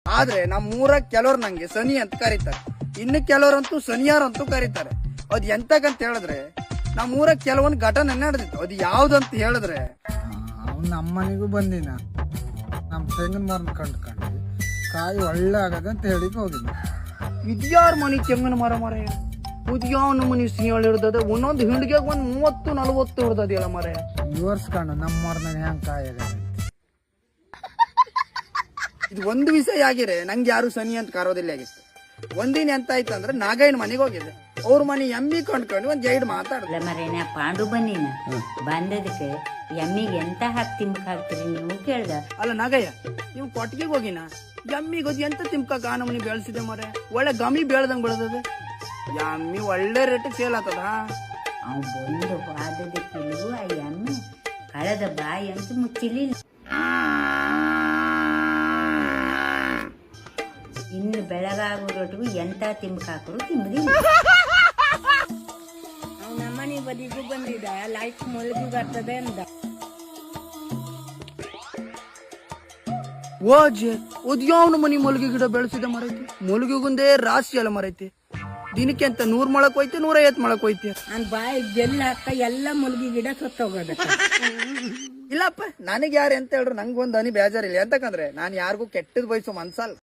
ಆದ್ರೆ ನಮ್ಮೂರಾಗ ಕೆಲವ್ರು ನಂಗೆ ಸನಿ ಅಂತ ಕರೀತಾರೆ, ಇನ್ನು ಕೆಲವ್ರಂತೂ ಸನಿಯಾರ್ ಅಂತೂ ಕರೀತಾರೆ. ಅದ್ ಎಂತಕ್ಕಂತ ಹೇಳಿದ್ರೆ ನಮ್ಮೂರಾಗ ಕೆಲವೊಂದು ಘಟನೆ ನಡೆದಿತ್ತು. ಅದು ಯಾವ್ದಂತ ಹೇಳಿದ್ರೆ ಅವ್ನು ನಮ್ಮನೆಗೂ ಬಂದಿನ ನಮ್ಮ ತೆಂಗಿನ ಮರನ ಕಂಡ್ಕೊಂಡು ಕಾಯಿ ಒಳ್ಳೆ ಆಗದಂತ ಹೇಳಿಕ್ ಹೋಗಿದ್ದ. ಇದ್ಯಾರ ಮನಿ ತೆಂಗಿನ ಮರ ಮರ ಉದ್ಯಾವನ ಮನಿ ಸಿಂಹಳಿ ಹಿಡ್ದದ, ಒಂದೊಂದು ಹಿಂಡಿಗೆ ಒಂದ್ 30-40 ಹಿಡ್ದದಿಲ್ಲ ಮರ. ಇವರ್ಸ್ಕೊಂಡು ನಮ್ಮ ಮರನ ಹೆಂಗ್ ಕಾಯಿ ಆಗದ. ಇದು ಒಂದು ವಿಷಯ ಆಗಿರೆ ನಂಗೆ ಯಾರು ಸನಿ ಅಂತ ಕರೋದಿಲ್ಲ ಆಗಿತ್ತು. ಒಂದಿನ ಎಂತ ಆಯ್ತು ಅಂದ್ರೆ ನಾಗಯ್ಯನ ಮನೆಗೆ ಹೋಗಿದ್ದೆ. ಅವ್ರ ಮನೆ ಎಮ್ಮಿ ಕೊಂಡ್ಕೊಂಡು ಒಂದ್ ಜೈಡ್ ಮಾತಾಡ್ದೆ. ಮರೇನ ಪಾಂಡು ಬನ್ನಿನ ಬಂದದಕ್ಕೆ ಎಮ್ಮಿಗೆ ಎಂತ ಹಾಕಿ ತಿಂಬಕ್ ಹಾಕ್ತೀರಿ ನೀವು ಕೇಳ್ದ. ಅಲ್ಲ ನಾಗಯ್ಯ, ನೀವು ಕೊಟ್ಟಿಗೆಗೆ ಹೋಗಿನ ಎಮ್ಮಿಗೆ ಎಂತ ತಿಮ್ಕ ಗಾನ ಮನಿ ಬೆಳೆಸಿದೆ ಮರೆ, ಒಳ್ಳೆ ಗಮಿ ಬೆಳ್ದಂಗ್ ಬೆಳೆದದ. ಎಮ್ಮಿ ಒಳ್ಳೆ ರೇಟಿಗೆ ಸೇಲ್ ಆಗ್ತದ. ಅವ್ ಬಂದು ಬಾದದಕ್ಕಿಲ್ವೂ ಆ ಎಮ್ಮೆ ಕಳೆದ ಬಾಯಿ ಅಂತೂ ಮುಚ್ಚಿಲಿಲ್ಲ. ಇನ್ನು ಬೆಳಗಾಗೋರೊಟ್ಟಿಗೂ ಎಂತ ತಿಂಬಕ್ ಹಾಕರು ತಿಂಬುದಿಲ್ಲ. ನಮ್ಮನೆ ಬದಿಗೂ ಬಂದಿದ್ದ ಲೈಟ್ ಮೊಳಗಿ ಬರ್ತದೆ ಅಂದ. ಓಜೆ ಉದ್ಯಾವನ ಮನಿ ಮಲ್ಗಿ ಗಿಡ ಬೆಳೆಸಿದೆ ಮರೈತಿ. ಮಲ್ಗಿಗುಂದೇ ರಾಶಿ ಎಲ್ಲ ಮರೈತಿ. ದಿನಕ್ಕೆ ಅಂತ 100 ಮೊಳಕ್ ಹೋಯ್ತೆ, 150 ಮೊಳಕ್ ಹೋಯ್ತೆ. ನನ್ ಬಾಯಿ ಜೆಲ್ ಹಾಕ ಎಲ್ಲ ಮುಲ್ಗಿ ಗಿಡ ಸತ್ತೋಗೋದ. ಇಲ್ಲಪ್ಪ, ನನಗೆ ಯಾರು ಎಂತ ಹೇಳ್ರು ನಂಗೆ ಒಂದ್ ಹನಿ ಬೇಜಾರಿಲ್ಲ. ಎಂತಕಂದ್ರೆ ನಾನು ಯಾರಿಗೂ ಕೆಟ್ಟದ್ ಬಯಸೋ ಮನ್ಸಲ್ಲ.